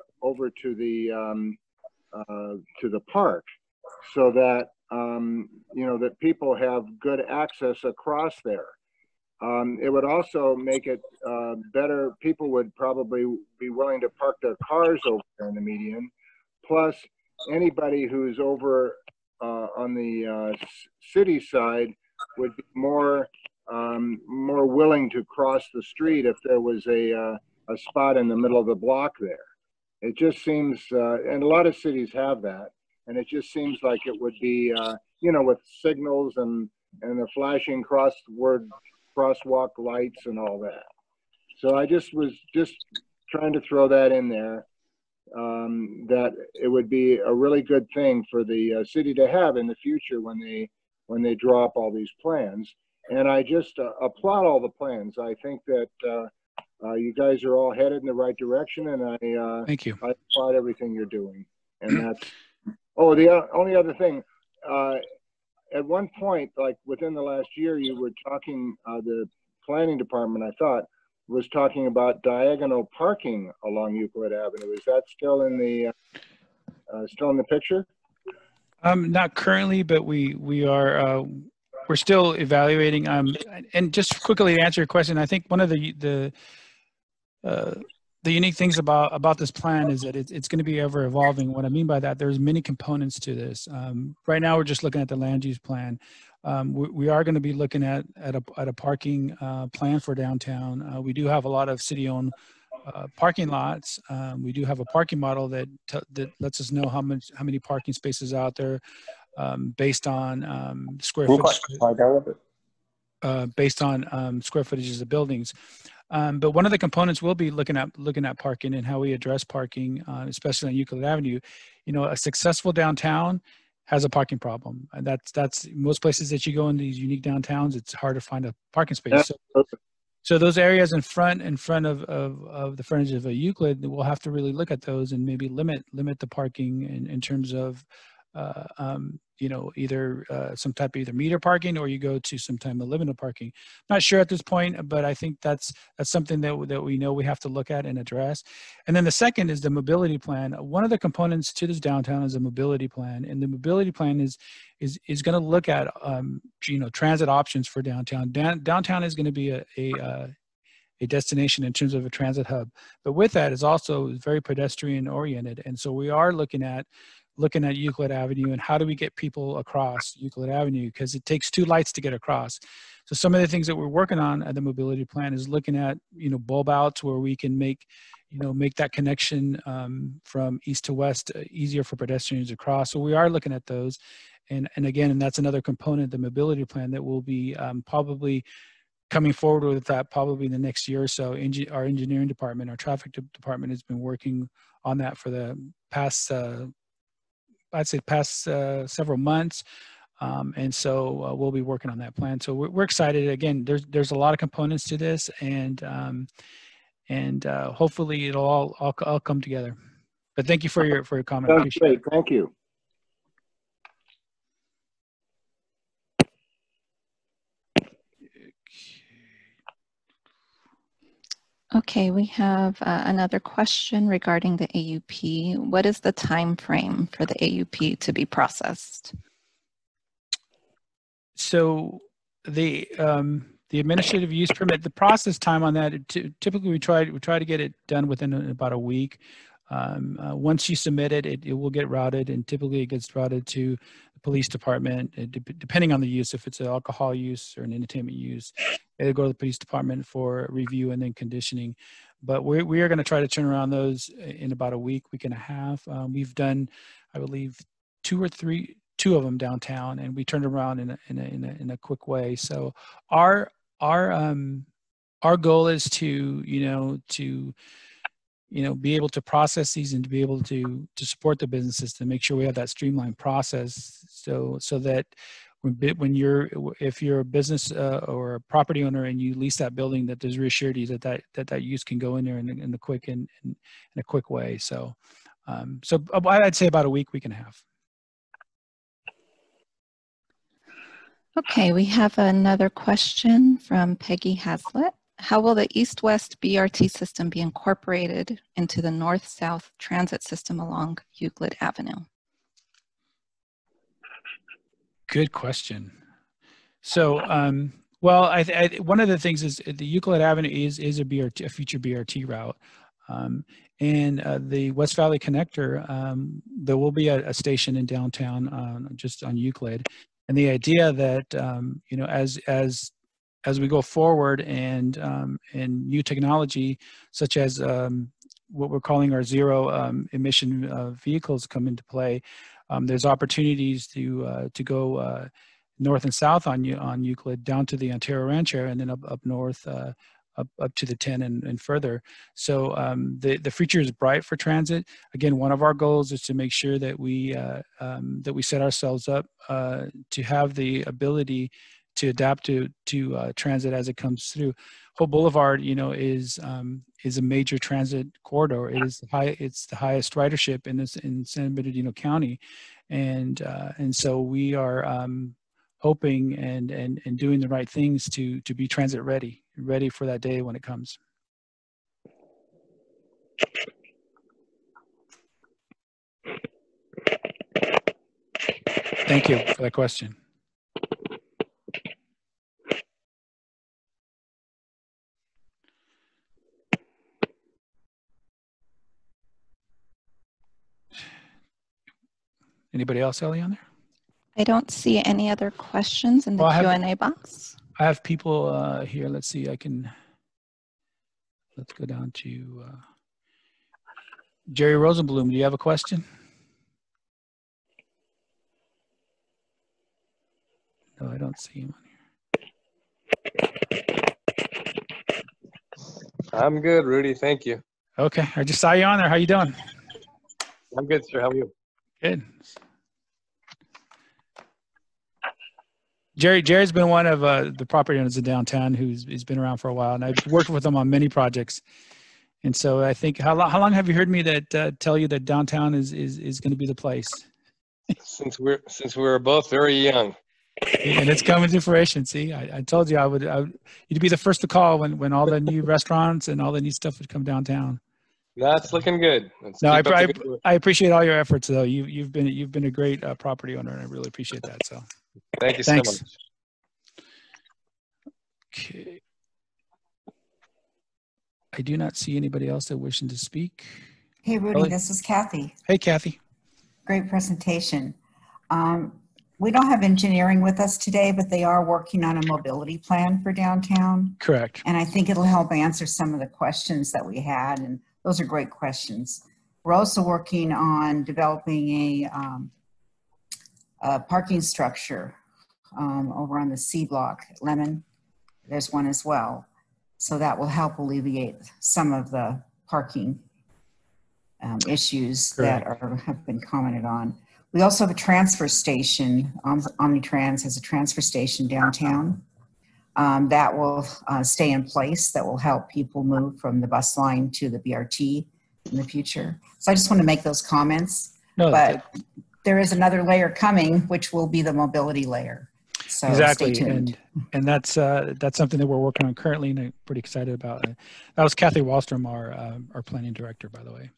park, so that you know, that people have good access across there. It would also make it better. People would probably be willing to park their cars over there in the median. Plus, anybody who's over on the city side would be more willing to cross the street if there was a spot in the middle of the block there. It just seems, and a lot of cities have that, and it just seems like it would be, you know, with signals and the flashing crosswalk lights and all that. So I was just trying to throw that in there, that it would be a really good thing for the city to have in the future when they draw up all these plans. And I just applaud all the plans. I think that you guys are all headed in the right direction, and I thank you. I applaud everything you're doing. And that's, oh, the only other thing, at one point, like within the last year, you were talking, the planning department, I thought, was talking about diagonal parking along Euclid Avenue. Is that still in the picture? Not currently, but we are we're still evaluating. And just quickly to answer your question, I think one of the unique things about this plan is that it's going to be ever evolving. What I mean by that, there's many components to this. Right now, we're just looking at the land use plan. We are going to be looking at a parking plan for downtown. We do have a lot of city-owned parking lots. We do have a parking model that lets us know how many parking spaces out there based on square footage. Based on square footages of buildings. But one of the components we'll be looking at parking and how we address parking, especially on Euclid Avenue. You know, a successful downtown has a parking problem, and that's most places that you go in these unique downtowns. It's hard to find a parking space. So those areas in front of the frontage of a Euclid, we'll have to really look at those and maybe limit the parking in terms of either some type of either meter parking, or you go to some type of limited parking. Not sure at this point, but I think that's something that we know we have to look at and address. And then the second is the mobility plan. One of the components to this downtown is a mobility plan, and the mobility plan is going to look at transit options for downtown. Downtown is going to be a destination in terms of a transit hub, but with that is also very pedestrian oriented, and so we are looking at Euclid Avenue and how do we get people across Euclid Avenue, because it takes two lights to get across. So some of the things that we're working on at the mobility plan is looking at bulb outs where we can make that connection from east to west easier for pedestrians to cross. So we are looking at those, and that's another component of the mobility plan that will be probably coming forward with that probably in the next year or so. Our engineering department, our traffic department has been working on that for the past several months. And so we'll be working on that plan. So we're excited. Again, there's a lot of components to this, and hopefully it'll all come together. But thank you for your comment. That's great. Thank you. Okay, we have another question regarding the AUP. What is the time frame for the AUP to be processed? So the administrative use permit, the process time on that, typically we try to get it done within about a week. Once you submit it, it will get routed, and typically it gets routed to the police department, depending on the use. If it's an alcohol use or an entertainment use, it'll go to the police department for review and then conditioning. But we are going to try to turn around those in about a week and a half. We've done, I believe, two of them downtown, and we turned around in a quick way. So our goal is to be able to process these and to be able to support the businesses, to make sure we have that streamlined process, so that if you're a business or a property owner and you lease that building, that there's reassurity that use can go in there in a quick way. So I'd say about a week and a half. Okay, we have another question from Peggy Haslett. How will the east-west BRT system be incorporated into the north-south transit system along Euclid Avenue? Good question. So, well, one of the things is the Euclid Avenue is a future BRT route, and the West Valley Connector, there will be a station in downtown just on Euclid, and the idea that as we go forward and new technology such as what we're calling our zero emission vehicles come into play, there's opportunities to go north and south on Euclid down to the Ontario Rancho, and then up north up to the 10 and further. So the future is bright for transit. Again, one of our goals is to make sure that we set ourselves up to have the ability to adapt to transit as it comes through. Hope Boulevard, is a major transit corridor. It's the highest ridership in San Bernardino County, and so we are hoping and doing the right things to be transit ready for that day when it comes. Thank you for that question. Anybody else, Ellie, on there? I don't see any other questions in the Q&A box. I have people here. Let's see. Let's go down to Jerry Rosenblum. Do you have a question? No, I don't see him on here. I'm good, Rudy. Thank you. Okay. I just saw you on there. How you doing? I'm good, sir. How are you? Good. Jerry's been one of the property owners in downtown who's been around for a while, and I've worked with him on many projects. And so I think, how long have you heard me tell you that downtown is going to be the place? since we're both very young. And it's coming to fruition. See, I told you you'd be the first to call when all the new restaurants and all the new stuff would come downtown. That's looking good. Let's No, keep up the good work. I appreciate all your efforts though. You've been a great property owner, and I really appreciate that. So Thank you thanks. so much. Okay. I do not see anybody else that wishing to speak. Hey, Rudy, this is Kathy. Hey, Kathy. Great presentation. We don't have engineering with us today, but they are working on a mobility plan for downtown. Correct. And I think it'll help answer some of the questions that we had, and those are great questions. We're also working on developing a parking structure over on the C block at Lemon. There's one as well. So that will help alleviate some of the parking issues that have been commented on. We also have a transfer station. Omnitrans has a transfer station downtown that will stay in place, that will help people move from the bus line to the BRT in the future. So I just want to make those comments. No, but there is another layer coming, which will be the mobility layer. So exactly, stay tuned. and that's something that we're working on currently, and I'm pretty excited about. That was Kathy Wallstrom, our planning director, by the way.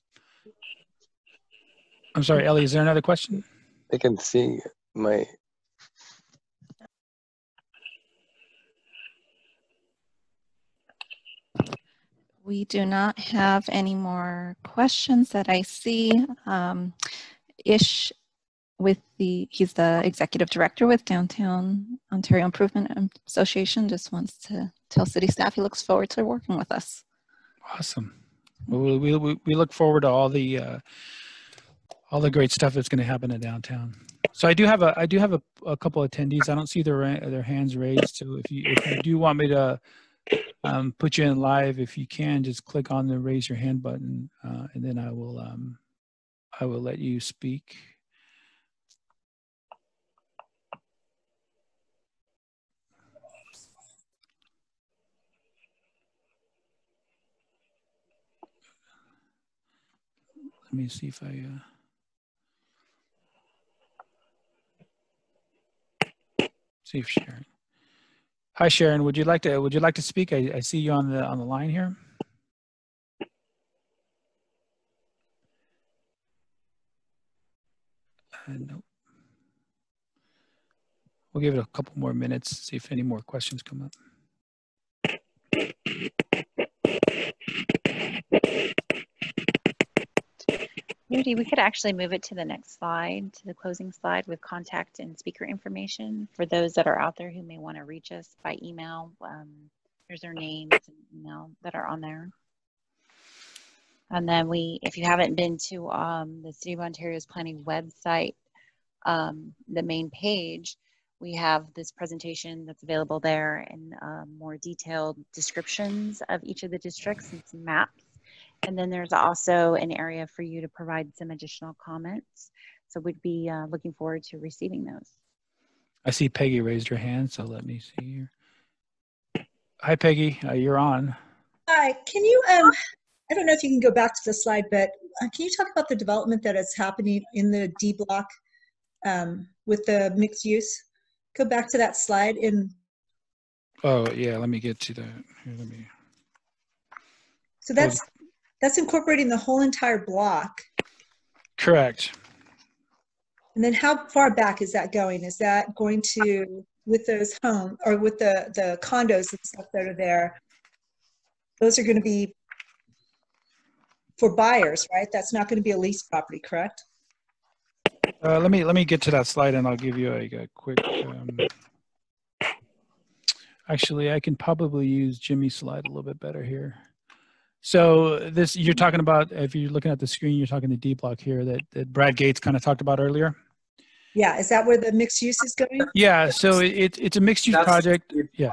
I'm sorry, Ellie, is there another question? I can see my... We do not have any more questions that I see. Ish, he's the executive director with Downtown Ontario Improvement Association, just wants to tell city staff he looks forward to working with us. Awesome. Well, we look forward to all the great stuff that's going to happen in downtown. So I do have a couple of attendees. I don't see their hands raised. So if you do want me to put you in live, if you can, just click on the raise your hand button, and then I will let you speak. Let me see if I. See if Sharon. Hi, Sharon. Would you like to speak? I see you on the line here. No. We'll give it a couple more minutes, see if any more questions come up. Rudy, we could actually move it to the next slide, to the closing slide with contact and speaker information for those that are out there who may want to reach us by email. There's their names and email that are on there. And then if you haven't been to the City of Ontario's planning website, the main page, we have this presentation that's available there and more detailed descriptions of each of the districts and some maps. And then there's also an area for you to provide some additional comments. So we'd be looking forward to receiving those. I see Peggy raised her hand, so let me see here. Hi, Peggy, you're on. Hi, can you, I don't know if you can go back to the slide, but can you talk about the development that is happening in the D block with the mixed use? Go back to that slide in. Oh yeah, let me get to that. Here, let me. So that's incorporating the whole entire block. Correct. And then how far back is that going? Is that going to, with those homes or with the condos and stuff that are there, those are going to be for buyers, right? That's not going to be a lease property, correct? Let me get to that slide and I'll give you a quick. Actually, I can probably use Jimmy's slide a little bit better here. So this, you're talking about, if you're looking at the screen, you're talking the D block here that Brad Gates kind of talked about earlier. Yeah, is that where the mixed use is going? Yeah, so it's a mixed use project. Yeah.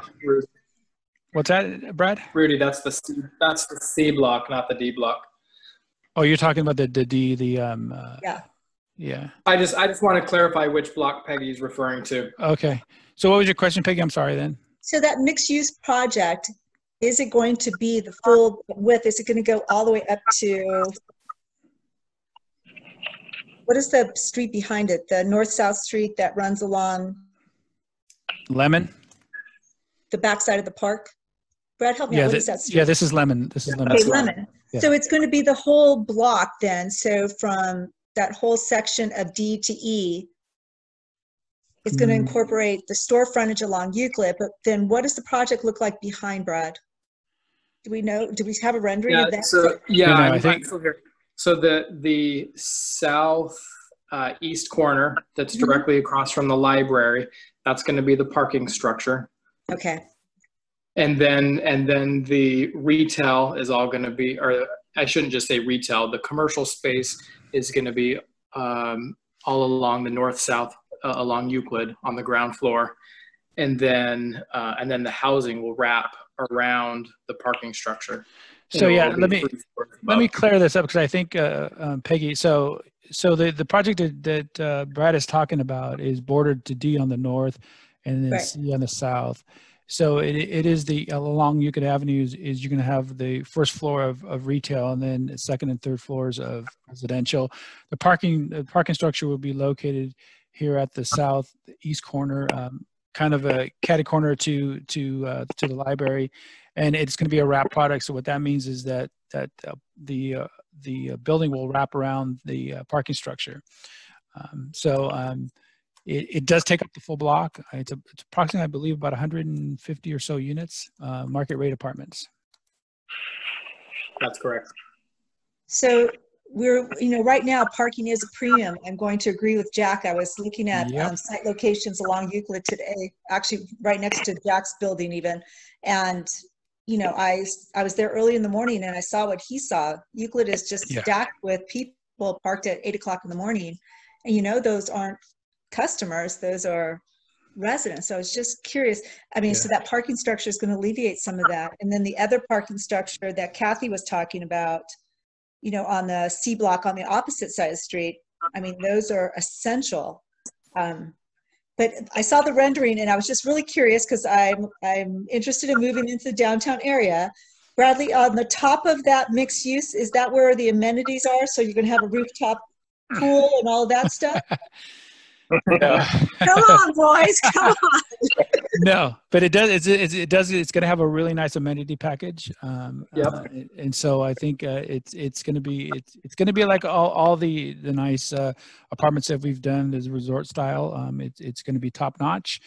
What's that, Brad? Rudy, that's the C block, not the D block. Oh, you're talking about the D, yeah. Yeah. I just want to clarify which block Peggy is referring to. Okay. So what was your question, Peggy? I'm sorry then. So that mixed use project, is it going to be the full width? Is it going to go all the way up to what is the street behind it? The north-south street that runs along Lemon? the backside of the park? Brad, help me Yeah, out. What is that street? yeah, this is Lemon. This is Lemon. Okay, Street. Lemon. Yeah. So it's going to be the whole block then. So from that whole section of D to E, it's going to incorporate the store frontage along Euclid. But then what does the project look like behind, Brad? Do we know? Do we have a rendering of that? So yeah, No, I I'm think still here. So the south east corner that's directly across from the library, that's going to be the parking structure. Okay. And then the retail is all going to be, or I shouldn't just say retail, the commercial space is going to be all along the north-south along Euclid on the ground floor. And then the housing will wrap around the parking structure. So yeah, let me clear this up because I think Peggy. So the project that Brad is talking about is bordered to D on the north, and then C on the south. So it is the along Euclid Avenue is you're going to have the first floor of retail, and then second and third floors of residential. The parking structure will be located here at the southeast corner, kind of a catty corner to the library. And it's going to be a wrap product. So what that means is that the building will wrap around the parking structure. It does take up the full block. It's approximately, I believe, about 150 or so units, market rate apartments. That's correct. So we're, right now parking is a premium. I'm going to agree with Jack. I was looking at site locations along Euclid today, actually right next to Jack's building even. And I was there early in the morning and I saw what he saw. Euclid is just stacked with people parked at 8 o'clock in the morning. And those aren't customers, those are residents. So I was just curious. I mean, so that parking structure is going to alleviate some of that. And then the other parking structure that Kathy was talking about, on the C block on the opposite side of the street, I mean, those are essential. But I saw the rendering and I was just really curious because I'm interested in moving into the downtown area. Bradley, on the top of that mixed use, is that where the amenities are? So you're going to have a rooftop pool and all that stuff? Come on, boys, come on. No, but it's going to have a really nice amenity package. And so I think it's going to be like all the nice apartments that we've done as resort style. It's going to be top notch,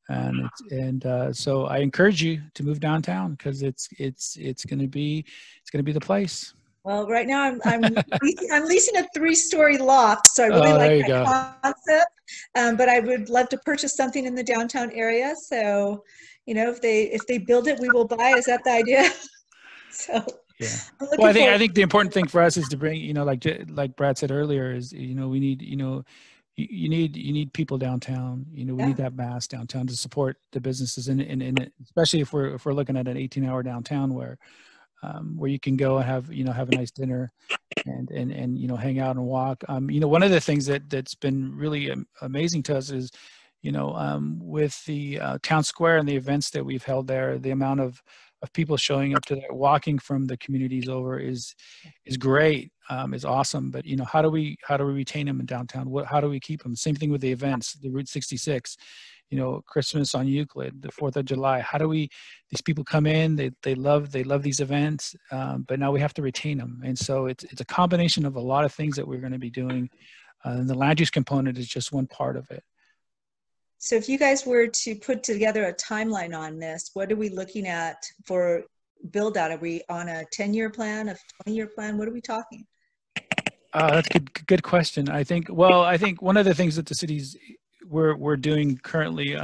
so I encourage you to move downtown because it's going to be the place. Well, right now I'm leasing a 3-story loft, so I really like that concept. But I would love to purchase something in the downtown area. So, if they build it, we will buy. Is that the idea? So, yeah. Well, I think the important thing for us is to bring, like Brad said earlier, is we need you need people downtown. We need that mass downtown to support the businesses, and especially if we're looking at an 18-hour downtown where you can go and have a nice dinner and hang out and walk. One of the things that's been really amazing to us is with the town square and the events that we've held there, the amount of people showing up to that, walking from the communities over is great, is awesome. But how do we retain them in downtown? How do we keep them? Same thing with the events, the Route 66. Christmas on Euclid, the 4th of July. How do these people come in, they love these events, but now we have to retain them. And so it's a combination of a lot of things that we're going to be doing. And the land use component is just one part of it. So if you guys were to put together a timeline on this, what are we looking at for build out? Are we on a 10-year plan, a 20-year plan? What are we talking? That's a good question. I think one of the things that the city's we're doing currently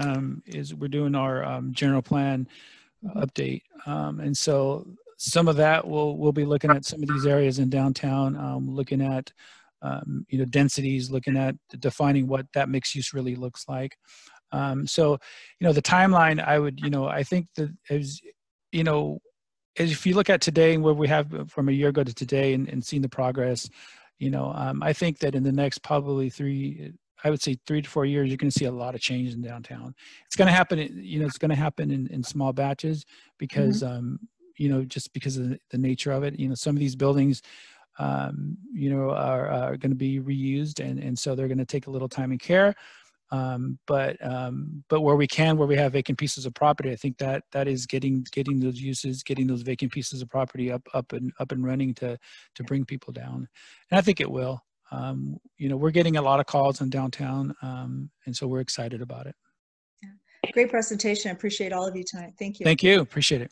is we're doing our general plan update, and so some of that we'll be looking at some of these areas in downtown, looking at densities, looking at defining what that mixed use really looks like. So the timeline, I think that as if you look at today and where we have from a year ago to today and seeing the progress, I think that in the next probably 3 to 4 years, you're going to see a lot of change in downtown. It's going to happen, it's going to happen in small batches because, just because of the nature of it. Some of these buildings, you know, are going to be reused, and so they're going to take a little time and care. But where we can, where we have vacant pieces of property, I think that is getting those uses, getting those vacant pieces of property up and running to bring people down, and I think it will. You know, we're getting a lot of calls in downtown, and so we're excited about it. Yeah. Great presentation. I appreciate all of you tonight. Thank you. Thank you. Appreciate it.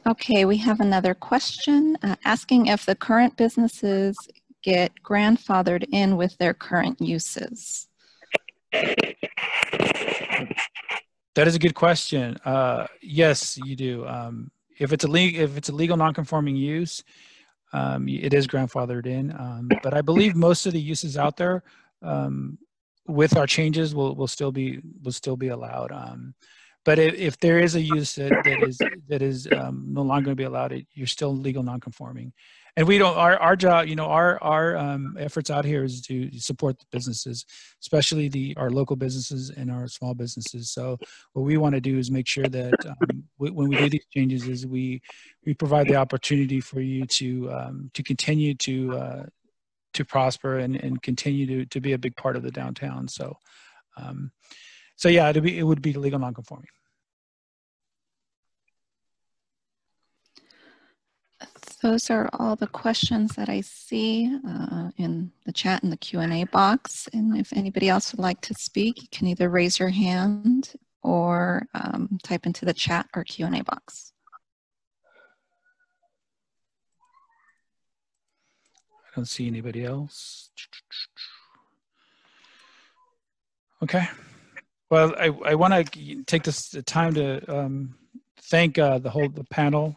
Okay, we have another question asking if the current businesses get grandfathered in with their current uses. That is a good question. Yes, you do. If it's a legal non-conforming use, it is grandfathered in. But I believe most of the uses out there, with our changes, will still be allowed. But if there is a use that is no longer going to be allowed, you're still legal non-conforming. And we don't. Our job, you know, our efforts out here is to support the businesses, especially our local businesses and our small businesses. So what we want to do is make sure that when we do these changes, is we provide the opportunity for you to continue to prosper and continue to be a big part of the downtown. So so yeah, it would be legal non-conforming. Those are all the questions that I see in the chat and the Q&A box. And if anybody else would like to speak, you can either raise your hand or type into the chat or Q&A box. I don't see anybody else. Okay. Well, I want to take this time to thank the panel.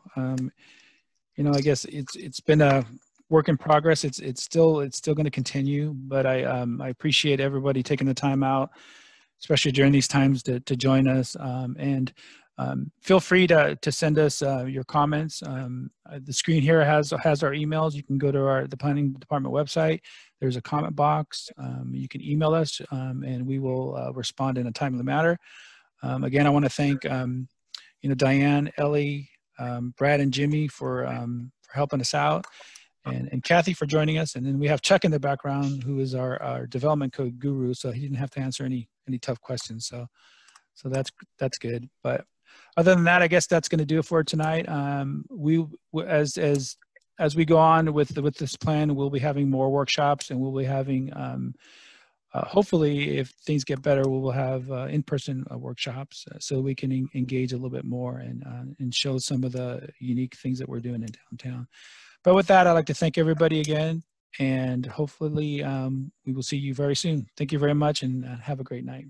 You know, I guess it's been a work in progress. It's still going to continue, but I appreciate everybody taking the time out, especially during these times, to join us. And feel free to send us your comments. The screen here has our emails. You can go to the planning department website. There's a comment box. You can email us, and we will respond in a timely manner. Again, I want to thank you know, Diane, Ellie, Brad, and Jimmy for helping us out, and Kathy for joining us. And then we have Chuck in the background, who is our development code guru, so he didn't have to answer any tough questions. So that's good. But other than that, I guess that's going to do it for tonight. As we go on with this plan, we'll be having more workshops, and we'll be having hopefully, if things get better, we will have in-person workshops so we can engage a little bit more and show some of the unique things that we're doing in downtown. But with that, I'd like to thank everybody again, and hopefully we will see you very soon. Thank you very much, and have a great night.